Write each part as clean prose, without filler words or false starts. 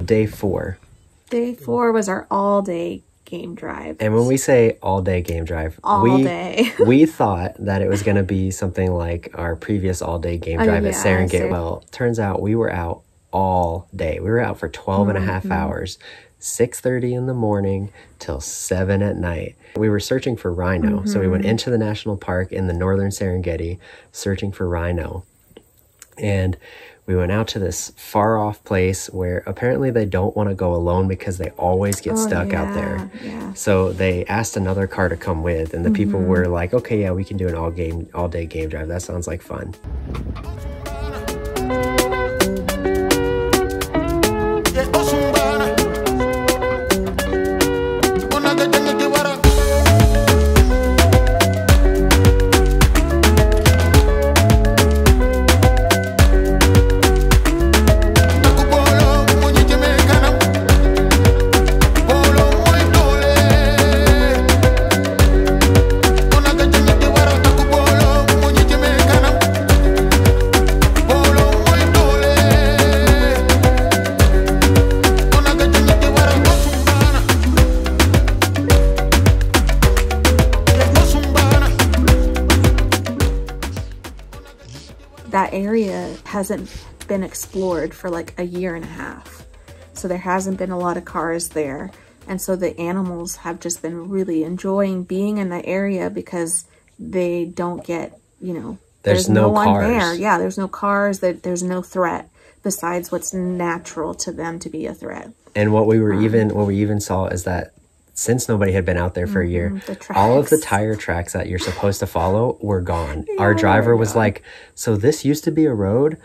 Day 4. Day 4 was our all-day game drive. And when we say all-day game drive, we thought that it was going to be something like our previous all-day game drive at Serengeti. Well, turns out we were out all day. We were out for 12 and a half hours, 6:30 in the morning till 7 at night. We were searching for rhino. So we went into the national park in the northern Serengeti searching for rhino. And we went out to this far off place where apparently they don't want to go alone because they always get stuck out there. Yeah. So they asked another car to come with, and the people were like, okay, yeah, we can do an all day game drive. That sounds like fun. That area hasn't been explored for like a year and a half. So there hasn't been a lot of cars there. And so the animals have just been really enjoying being in the area because they don't get, you know, there's no one cars there. Yeah, there's no cars, there's no threat besides what's natural to them to be a threat. And what we even saw is that since nobody had been out there for a year, all of the tire tracks that you're supposed to follow were gone. Yeah, our driver was like, so this used to be a road.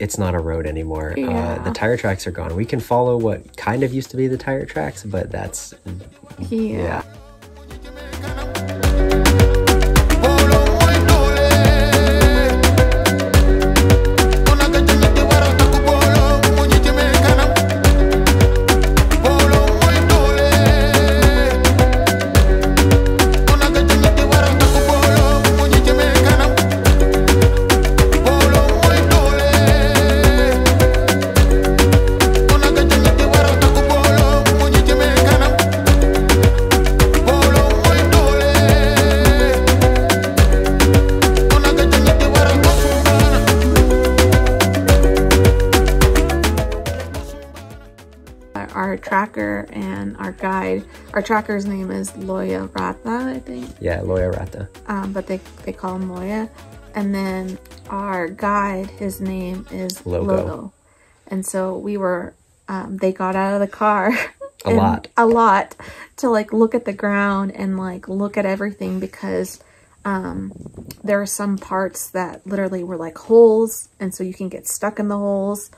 It's not a road anymore. The tire tracks are gone. We can follow what kind of used to be the tire tracks, but that's, yeah. Our tracker and our guide. Our tracker's name is Loya Rata, I think. Yeah, Loya Rata. But they call him Loya. And then our guide, his name is Logo. And so we were, they got out of the car a lot to like look at the ground and like look at everything because there are some parts that literally were like holes, and so you can get stuck in the holes.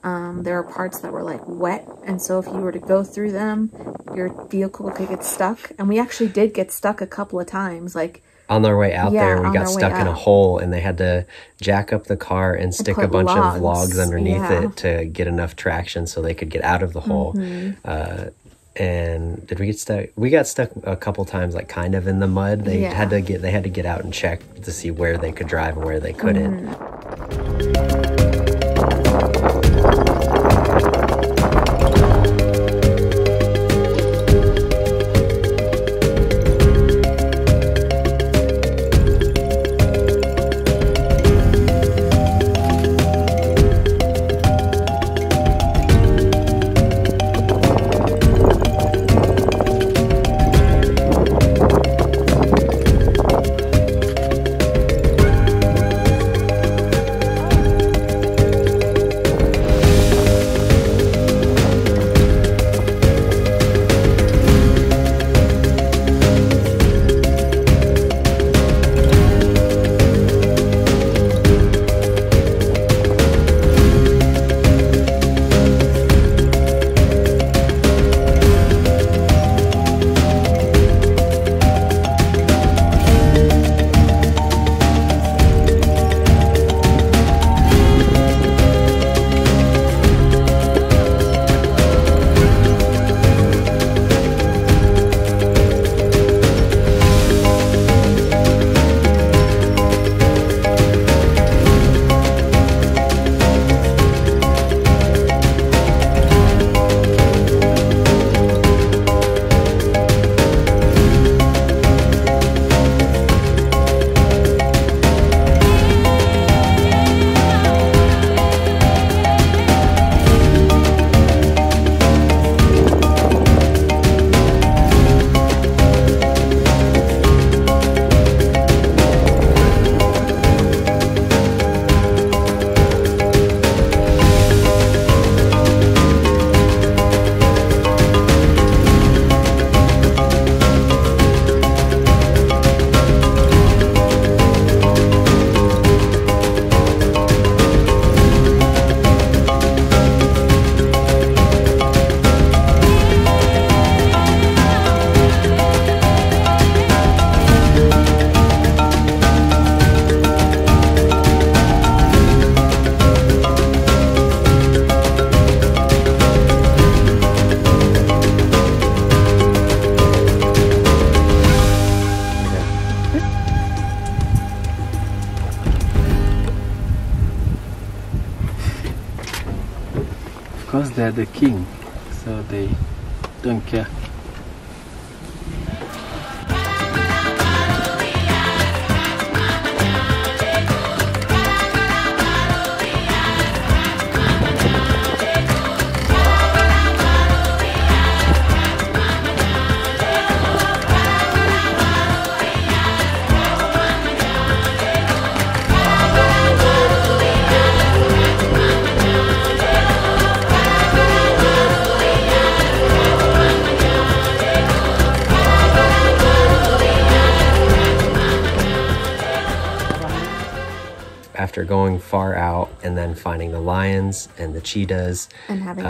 There are parts that were like wet, and so if you were to go through them, your vehicle could get stuck. And we actually did get stuck a couple of times. Like on our way out there, we got stuck in a hole, and they had to jack up the car and stick a bunch of logs underneath it to get enough traction so they could get out of the hole. And did we get stuck? We got stuck a couple times, like kind of in the mud. They had to get out and check to see where they could drive and where they couldn't. because they're the king, so they don't care. After going far out and then finding the lions and the cheetahs and having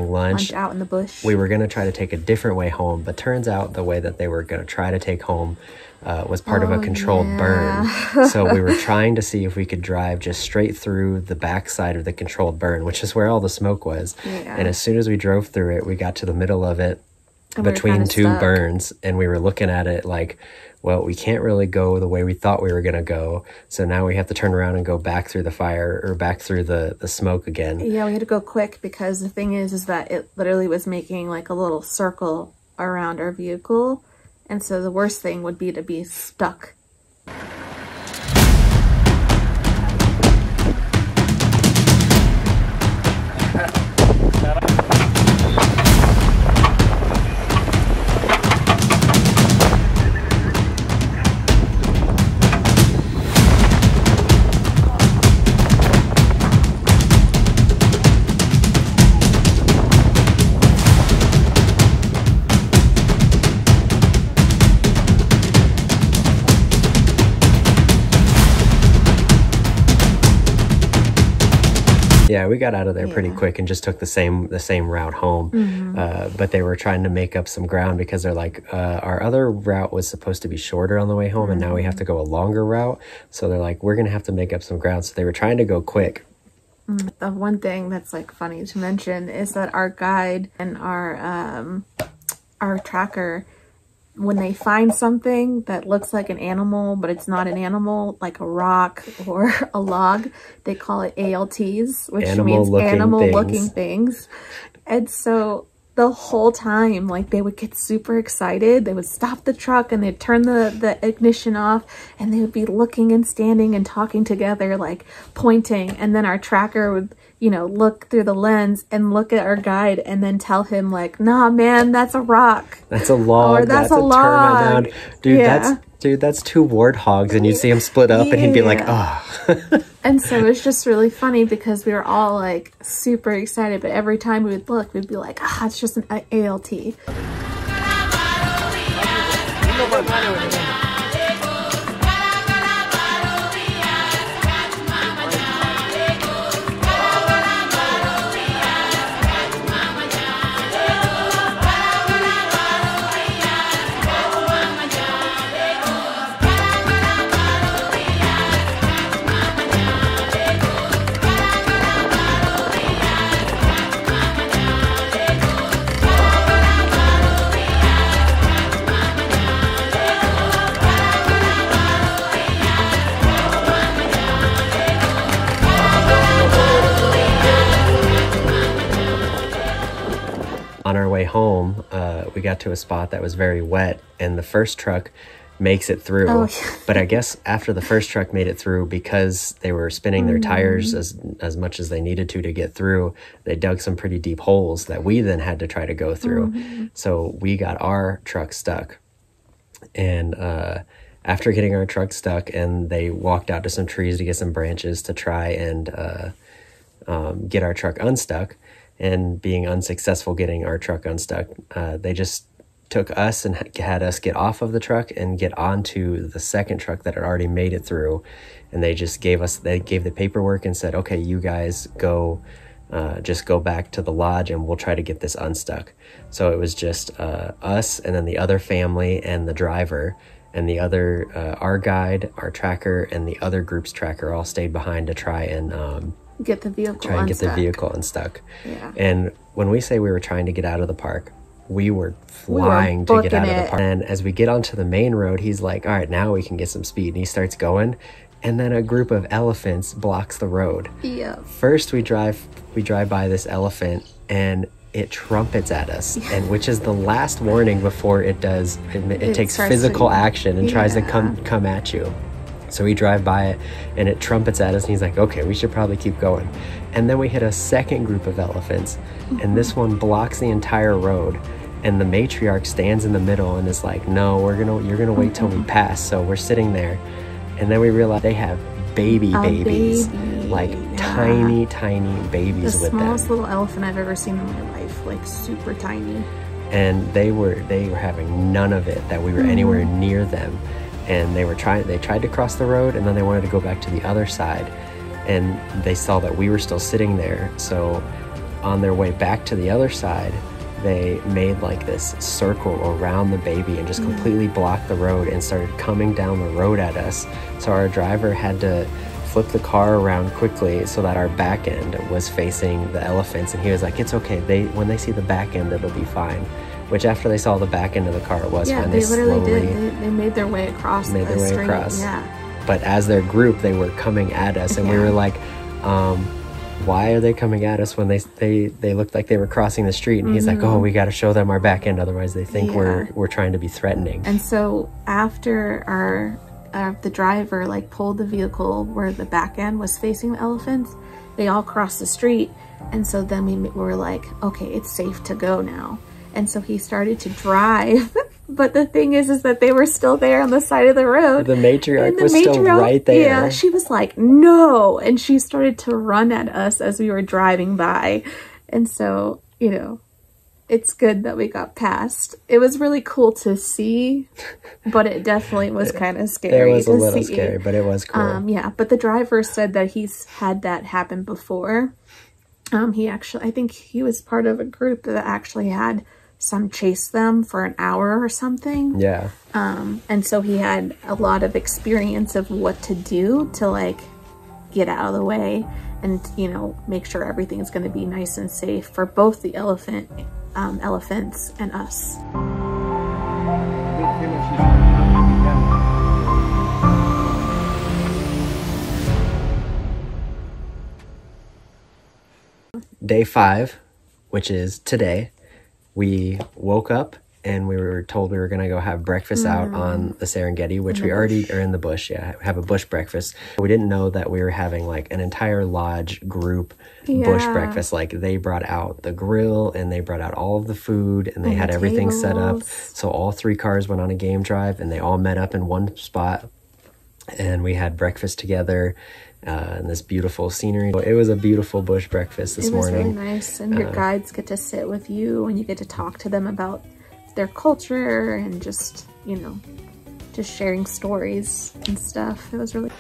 lunch out in the bush, we were going to try to take a different way home, but turns out the way that they were going to try to take home was part of a controlled burn. So we were trying to see if we could drive just straight through the backside of the controlled burn, which is where all the smoke was. And as soon as we drove through it, we got to the middle of it, and between two burns, and we were looking at it like, well, we can't really go the way we thought we were going to go. So now we have to turn around and go back through the fire, or back through the smoke again. Yeah, we had to go quick because the thing is that it literally was making like a little circle around our vehicle. And so the worst thing would be to be stuck. Yeah, we got out of there pretty quick and just took the same route home. But they were trying to make up some ground because they're like, our other route was supposed to be shorter on the way home, and now we have to go a longer route. So they're like, we're going to have to make up some ground. So they were trying to go quick. The one thing that's like funny to mention is that our guide and our tracker, when they find something that looks like an animal, but it's not an animal, like a rock or a log, they call it A.L.Ts, which means animal-looking things. And so the whole time, like, they would get super excited. They would stop the truck and they'd turn the ignition off, and they would be looking and standing and talking together, like pointing. And then our tracker would, you know, look through the lens and look at our guide and then tell him like, nah, man, that's a rock. That's a log. Or that's a log. Dude, that's two warthogs, and you'd see him split up and he'd be like, oh. And so it's just really funny because we were all like super excited, but every time we would look, we'd be like, ah, it's just an A.L.T. On our way home, we got to a spot that was very wet, and the first truck makes it through. But I guess after the first truck made it through, because they were spinning their tires as much as they needed to get through, they dug some pretty deep holes that we then had to try to go through. So we got our truck stuck. And after getting our truck stuck, and they walked out to some trees to get some branches to try and get our truck unstuck, and being unsuccessful getting our truck unstuck, they just took us and had us get off of the truck and get onto the second truck that had already made it through. And they just gave the paperwork and said, okay, you guys just go back to the lodge and we'll try to get this unstuck. So it was just us, and then the other family and the driver, and the other, our guide, our tracker, and the other group's tracker all stayed behind to try and get the vehicle unstuck. Yeah. And when we say we were trying to get out of the park, we were flying to get out of the park. And as we get onto the main road, he's like, all right, now we can get some speed. And he starts going, and then a group of elephants blocks the road. Yeah. First we drive by this elephant, and it trumpets at us, and which is the last warning before it takes physical action and tries to come at you. So we drive by it, and it trumpets at us, and he's like, okay, we should probably keep going. And then we hit a second group of elephants, and this one blocks the entire road, and the matriarch stands in the middle and is like, no, you're gonna wait till we pass. So we're sitting there, and then we realize they have babies, like tiny babies with them. The smallest little elephant I've ever seen in my life, like super tiny. And they were having none of it that we were anywhere near them. And they tried to cross the road, and then they wanted to go back to the other side, and they saw that we were still sitting there. So on their way back to the other side, they made like this circle around the baby and just completely blocked the road and started coming down the road at us. So our driver had to flip the car around quickly so that our back end was facing the elephants, and he was like, it's okay, when they see the back end, it'll be fine. Which after they saw the back end of the car, it was fine. They literally did. They made their way across the street. Yeah. But as their group, they were coming at us, and we were like, why are they coming at us when they looked like they were crossing the street? And he's like, oh, we got to show them our back end, otherwise they think we're trying to be threatening. And so after the driver like pulled the vehicle where the back end was facing the elephants, they all crossed the street. And so then we were like, okay, it's safe to go now. And so he started to drive. But the thing is that they were still there on the side of the road. The matriarch was still right there. Yeah, she was like, no. And she started to run at us as we were driving by. And so, you know, it's good that we got past. It was really cool to see, but it definitely was kind of scary. It was a little scary, but it was cool. Yeah, but the driver said that he's had that happen before. I think he was part of a group that actually had some chase them for an hour or something. Yeah. And so he had a lot of experience of what to do to like get out of the way and, you know, make sure everything is going to be nice and safe for both the elephants and us. Day 5, which is today, we woke up and we were told we were going to go have breakfast out on the Serengeti, which we already are in the bush. Yeah, have a bush breakfast. We didn't know that we were having like an entire lodge group bush breakfast. Like they brought out the grill and they brought out all of the food and they had everything set up. So all 3 cars went on a game drive and they all met up in one spot and we had breakfast together. And this beautiful scenery. It was a beautiful bush breakfast this morning. It was really nice, and your guides get to sit with you and you get to talk to them about their culture and just, you know, just sharing stories and stuff. It was really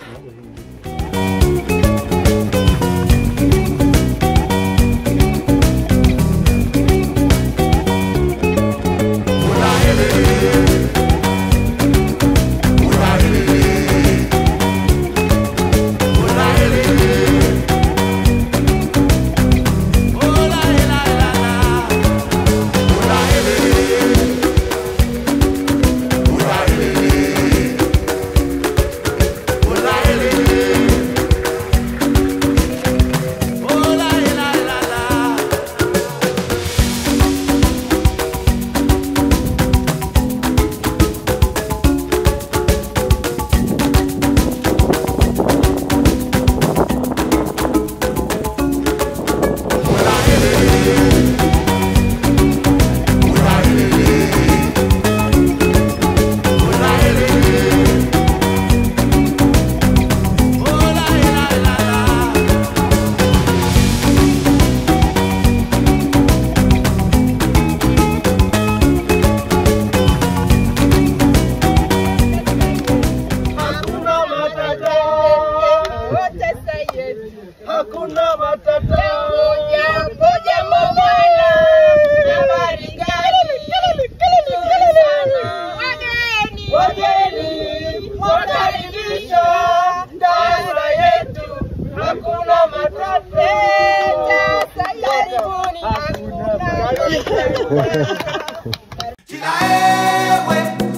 Chila ewe,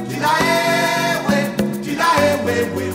chila ewe, chila ewe, chila ewe,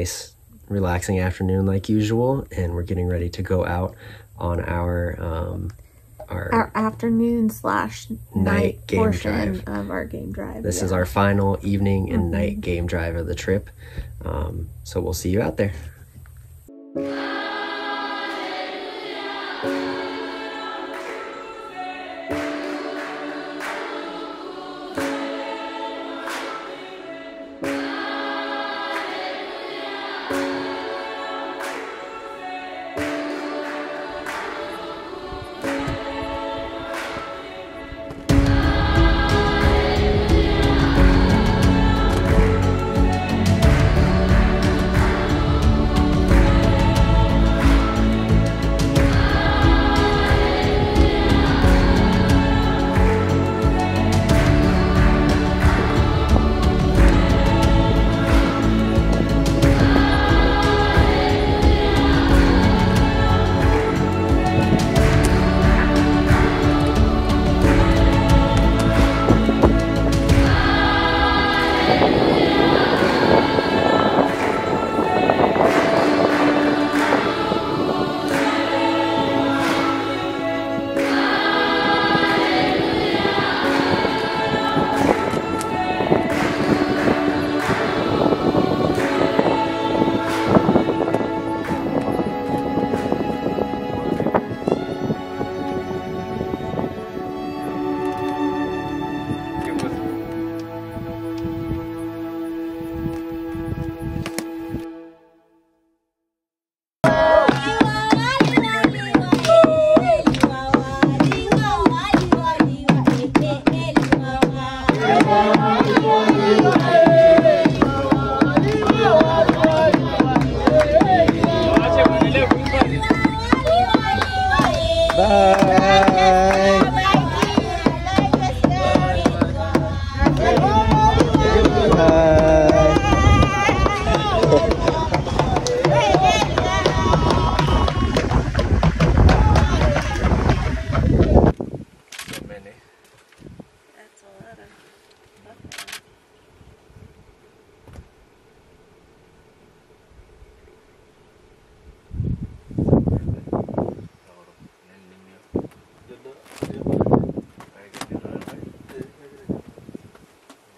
nice, relaxing afternoon like usual, and we're getting ready to go out on our afternoon / night game portion drive of our game drive. This is our final evening and night game drive of the trip. So we'll see you out there.